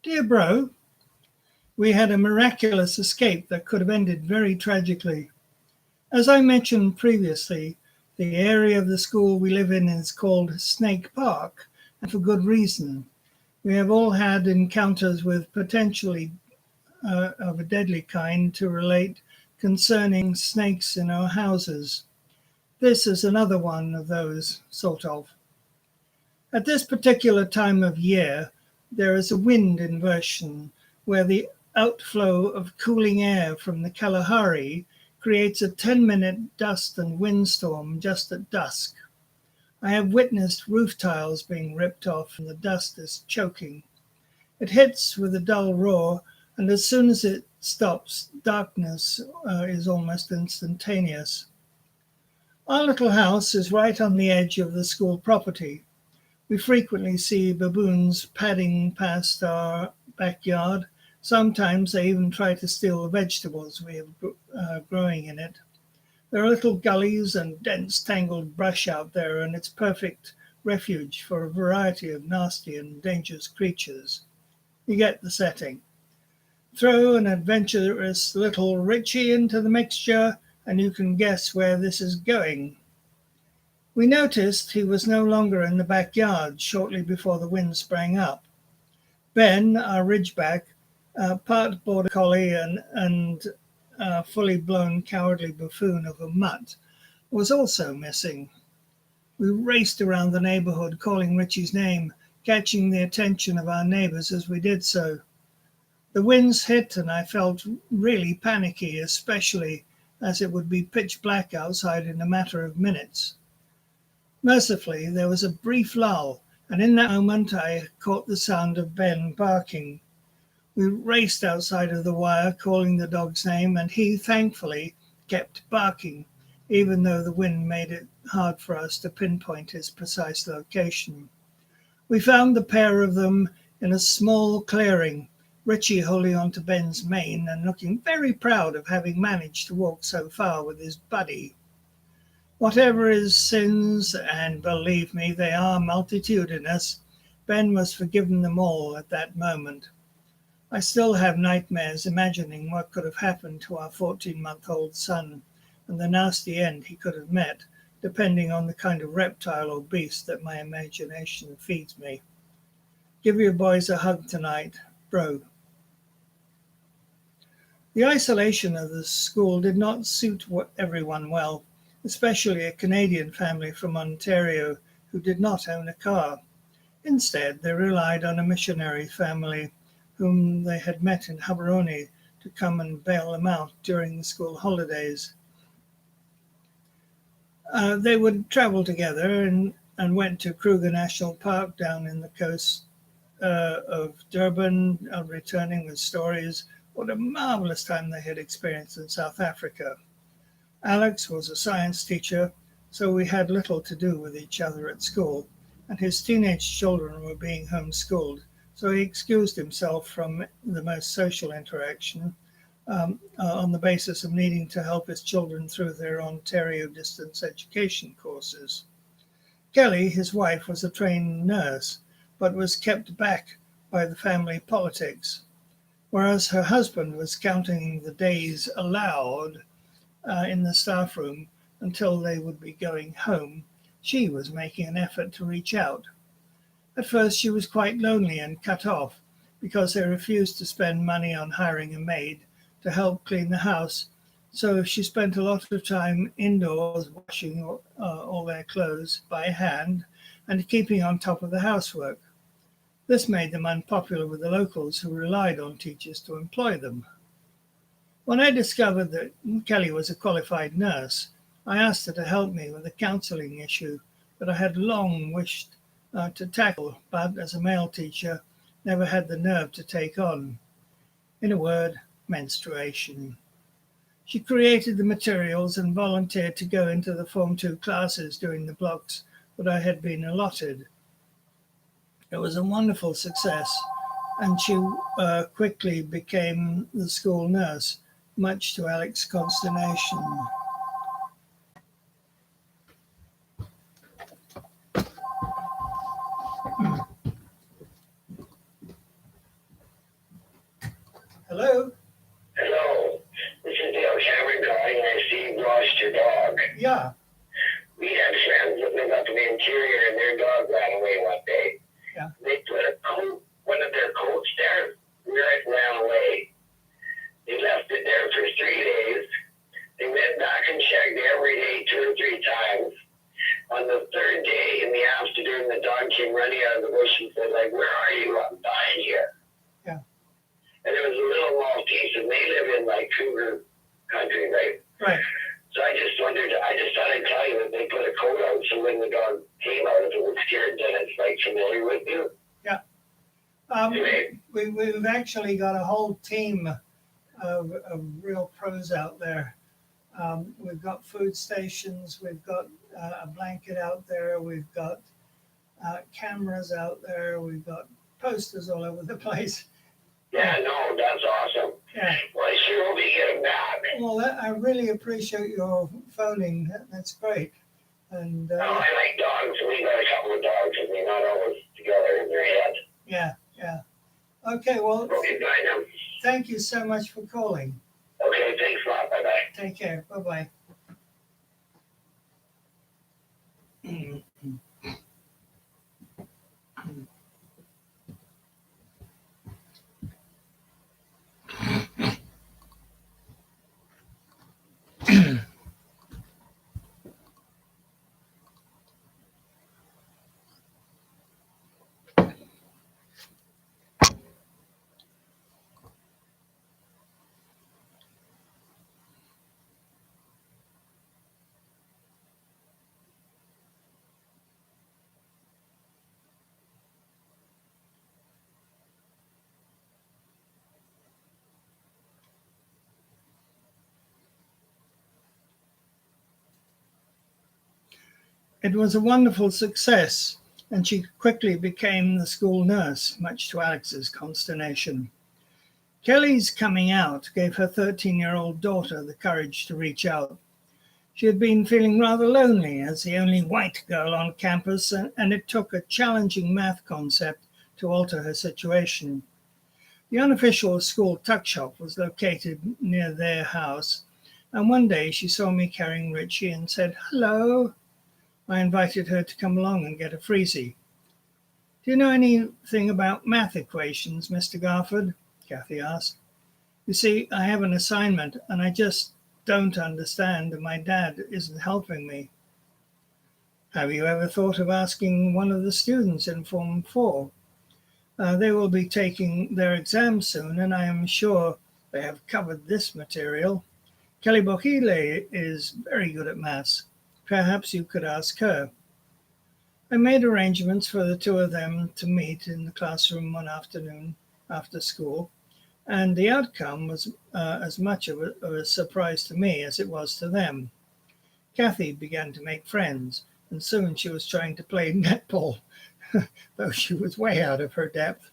Dear Bro, we had a miraculous escape that could have ended very tragically. As I mentioned previously, the area of the school we live in is called Snake Park, and for good reason. We have all had encounters with potentially of a deadly kind to relate concerning snakes in our houses. This is another one of those, sort of. At this particular time of year, there is a wind inversion where the outflow of cooling air from the Kalahari creates a 10-minute dust and windstorm just at dusk. I have witnessed roof tiles being ripped off and the dust is choking. It hits with a dull roar, and as soon as it stops, darkness is almost instantaneous. Our little house is right on the edge of the school property. We frequently see baboons padding past our backyard. Sometimes they even try to steal the vegetables we have growing in it. There are little gullies and dense tangled brush out there, and it's perfect refuge for a variety of nasty and dangerous creatures. You get the setting. Throw an adventurous little Richie into the mixture, and you can guess where this is going. We noticed he was no longer in the backyard shortly before the wind sprang up. Ben, our ridgeback, part border collie and fully blown cowardly buffoon of a mutt, was also missing. We raced around the neighborhood calling Richie's name, catching the attention of our neighbors as we did so. The winds hit and I felt really panicky, especially as it would be pitch black outside in a matter of minutes. Mercifully, there was a brief lull, and in that moment I caught the sound of Ben barking. We raced outside of the wire, calling the dog's name, and he, thankfully, kept barking, even though the wind made it hard for us to pinpoint his precise location. We found the pair of them in a small clearing, Richie holding on to Ben's mane and looking very proud of having managed to walk so far with his buddy. Whatever his sins, and believe me, they are multitudinous, Ben was forgiven them all at that moment. I still have nightmares imagining what could have happened to our 14-month-old son and the nasty end he could have met, depending on the kind of reptile or beast that my imagination feeds me. Give your boys a hug tonight, Bro. The isolation of the school did not suit everyone well, especially a Canadian family from Ontario who did not own a car. Instead, they relied on a missionary family whom they had met in Haberoni to come and bail them out during the school holidays. They would travel together and went to Kruger National Park down in the coast of Durban, returning with stories what a marvelous time they had experienced in South Africa. Alex was a science teacher, so we had little to do with each other at school, and his teenage children were being homeschooled, so he excused himself from the most social interaction on the basis of needing to help his children through their Ontario distance education courses. Kelly, his wife, was a trained nurse, but was kept back by the family politics, whereas her husband was counting the days allowed in the staff room until they would be going home. She was making an effort to reach out. At first she was quite lonely and cut off because they refused to spend money on hiring a maid to help clean the house, so she spent a lot of time indoors washing all their clothes by hand and keeping on top of the housework. This made them unpopular with the locals who relied on teachers to employ them. When I discovered that Kelly was a qualified nurse, I asked her to help me with a counseling issue that I had long wished to tackle, but as a male teacher, never had the nerve to take on. In a word, menstruation. She created the materials and volunteered to go into the Form 2 classes during the blocks that I had been allotted. It was a wonderful success, and she quickly became the school nurse, much to Alex's consternation. bush and said, like, where are you? I'm dying here. Yeah. And there was a little Maltese, and they live in, like, cougar country, right? Right. So I just thought I'd tell you that they put a coat out so when the dog came out, if it was scared, then it's, like, familiar with you. Yeah. We've actually got a whole team of real pros out there. We've got food stations, we've got a blanket out there, we've got cameras out there, we've got posters all over the place. Yeah, no, that's awesome. Yeah. Well, I sure hope you get them back. Well, I really appreciate your phoning. That's great. And I like dogs. We got a couple of dogs, and they're not always together in their head. Yeah, yeah. Okay, well, Okay, bye now. Thank you so much for calling. Okay, thanks a lot. Bye-bye. Take care. Bye-bye. It was a wonderful success, and she quickly became the school nurse, much to Alex's consternation. Kelly's coming out gave her 13-year-old daughter the courage to reach out. She had been feeling rather lonely as the only white girl on campus, and it took a challenging math concept to alter her situation. The unofficial school tuck shop was located near their house, and one day she saw me carrying Richie and said, "Hello." I invited her to come along and get a freezy. "Do you know anything about math equations, Mr. Garford?" Kathy asked. "You see, I have an assignment and I just don't understand, and my dad isn't helping me." "Have you ever thought of asking one of the students in Form 4? They will be taking their exams soon, and I am sure they have covered this material. Kelly Bohile is very good at maths. Perhaps you could ask her." I made arrangements for the two of them to meet in the classroom one afternoon after school, and the outcome was as much of a surprise to me as it was to them. Kathy began to make friends, and soon she was trying to play netball, though she was way out of her depth.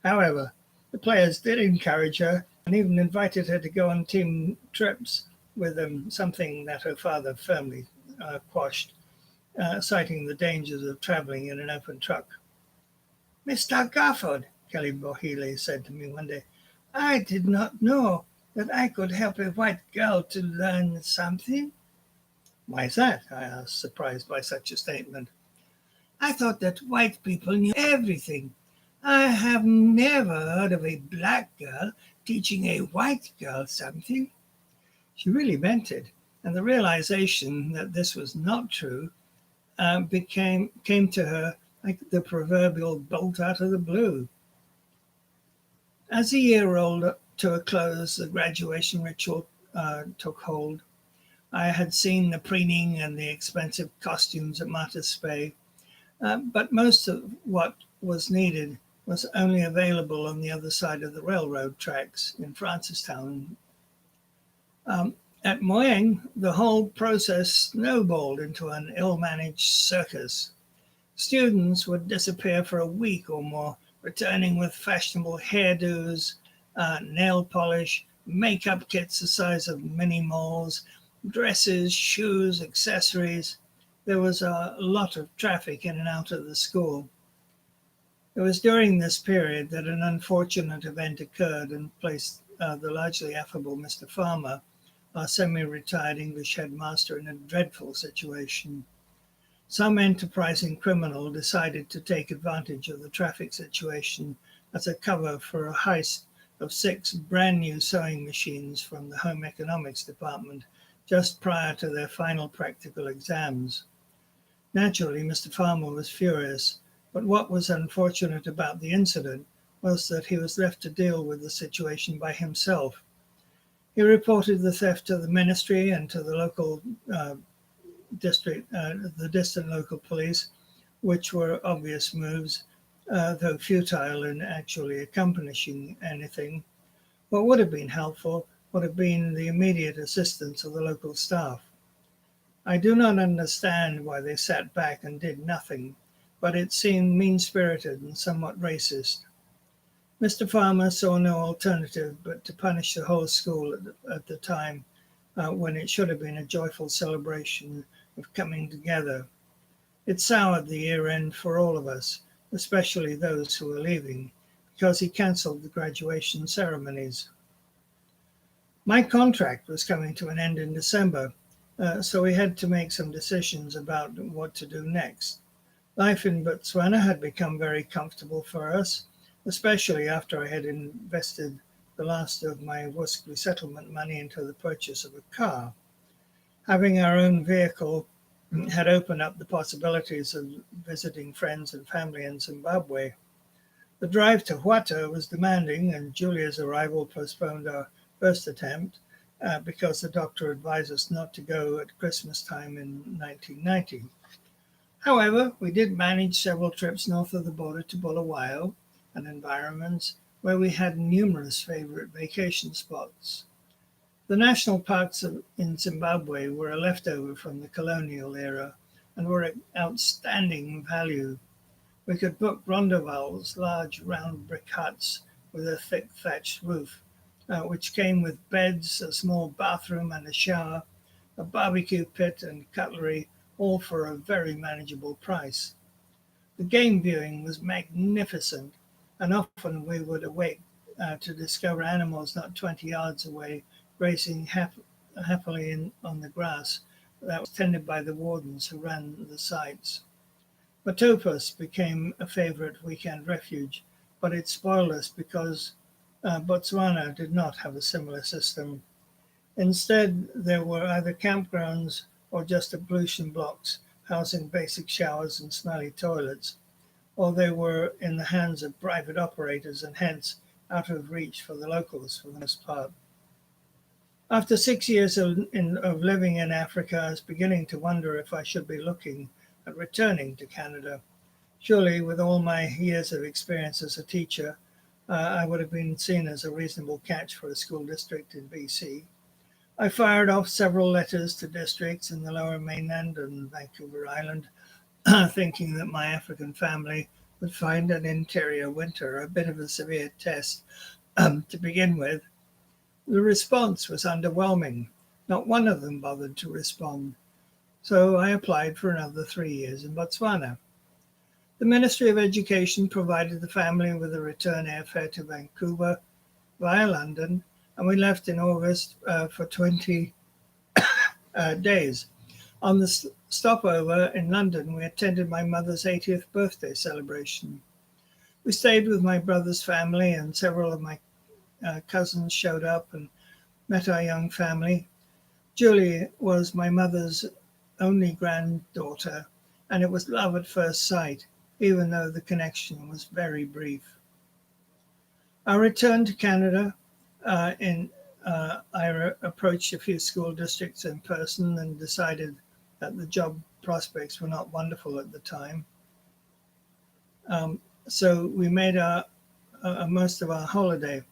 However, the players did encourage her and even invited her to go on team trips with them, something that her father firmly quashed, citing the dangers of traveling in an open truck. "Mr. Garford," Kelly Bohile said to me one day, "I did not know that I could help a white girl to learn something." "Why is that?" I asked, surprised by such a statement. "I thought that white people knew everything. I have never heard of a black girl teaching a white girl something." She really meant it, and the realization that this was not true came to her like the proverbial bolt out of the blue. As the year rolled to a close, the graduation ritual took hold. I had seen the preening and the expensive costumes at Martha's Spay, but most of what was needed was only available on the other side of the railroad tracks in Francistown. At Moyang, the whole process snowballed into an ill-managed circus. Students would disappear for a week or more, returning with fashionable hairdos, nail polish, makeup kits the size of mini malls, dresses, shoes, accessories. There was a lot of traffic in and out of the school. It was during this period that an unfortunate event occurred and placed the largely affable Mr. Farmer, our semi-retired English headmaster, in a dreadful situation. Some enterprising criminal decided to take advantage of the traffic situation as a cover for a heist of 6 brand new sewing machines from the Home Economics Department just prior to their final practical exams. Naturally, Mr. Farmer was furious, But what was unfortunate about the incident was that he was left to deal with the situation by himself. He reported the theft to the ministry and to the local the distant local police, which were obvious moves, though futile in actually accomplishing anything. What would have been helpful would have been the immediate assistance of the local staff. I do not understand why they sat back and did nothing, but it seemed mean-spirited and somewhat racist. Mr. Farmer saw no alternative but to punish the whole school at the time when it should have been a joyful celebration of coming together. It soured the year end for all of us, especially those who were leaving, because he cancelled the graduation ceremonies. My contract was coming to an end in December, so we had to make some decisions about what to do next. Life in Botswana had become very comfortable for us, especially after I had invested the last of my Wusk resettlement money into the purchase of a car. Having our own vehicle had opened up the possibilities of visiting friends and family in Zimbabwe. The drive to Hwata was demanding, and Julia's arrival postponed our first attempt because the doctor advised us not to go at Christmas time in 1990. However, we did manage several trips north of the border to Bulawayo and environments where we had numerous favorite vacation spots. The national parks in Zimbabwe were a leftover from the colonial era and were outstanding value. We could book rondavels, large round brick huts with a thick thatched roof, which came with beds, a small bathroom and a shower, a barbecue pit and cutlery, all for a very manageable price. The game viewing was magnificent, and often we would awake to discover animals not 20 yards away grazing happily on the grass that was tended by the wardens who ran the sites. Matopus became a favorite weekend refuge, but it spoiled us because Botswana did not have a similar system. Instead, there were either campgrounds or just ablution blocks housing basic showers and smelly toilets, or they were in the hands of private operators and hence out of reach for the locals for the most part. After 6 years of living in Africa, I was beginning to wonder if I should be looking at returning to Canada. Surely, with all my years of experience as a teacher, I would have been seen as a reasonable catch for a school district in BC. I fired off several letters to districts in the Lower Mainland and Vancouver Island, thinking that my African family would find an interior winter a bit of a severe test to begin with. The response was underwhelming. Not one of them bothered to respond. So I applied for another 3 years in Botswana. The Ministry of Education provided the family with a return airfare to Vancouver via London, and we left in August for 20 days. On the stopover in London, we attended my mother's 80th birthday celebration. We stayed with my brother's family, and several of my cousins showed up and met our young family. Julie was my mother's only granddaughter, and it was love at first sight, even though the connection was very brief. Our return to Canada, I approached a few school districts in person and decided that the job prospects were not wonderful at the time. So we made most of our holiday.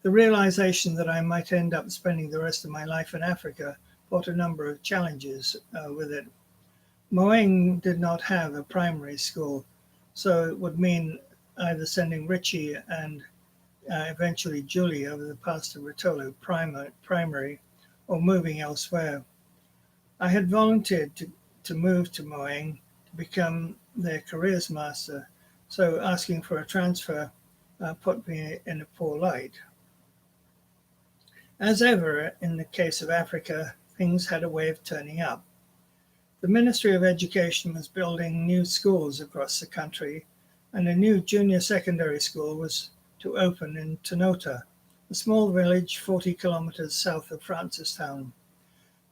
The realization that I might end up spending the rest of my life in Africa brought a number of challenges with it. Moeng did not have a primary school, so it would mean either sending Richie and eventually Julie over the pass to Rotolo primary or moving elsewhere. I had volunteered to move to Moeng to become their careers master, so asking for a transfer put me in a poor light. As ever in the case of Africa, things had a way of turning up. The Ministry of Education was building new schools across the country, and a new junior secondary school was to open in Tonota, a small village 40 kilometers south of Francistown.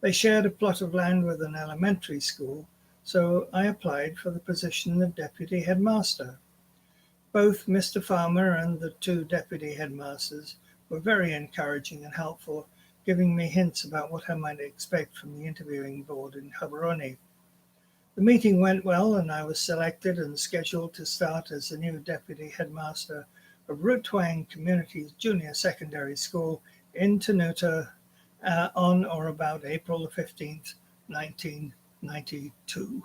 They shared a plot of land with an elementary school, so I applied for the position of deputy headmaster. Both Mr. Farmer and the two deputy headmasters were very encouraging and helpful, giving me hints about what I might expect from the interviewing board in Gaborone. The meeting went well, and I was selected and scheduled to start as the new deputy headmaster of Root Twang Community's Junior Secondary School in Tenuta on or about April the 15th, 1992.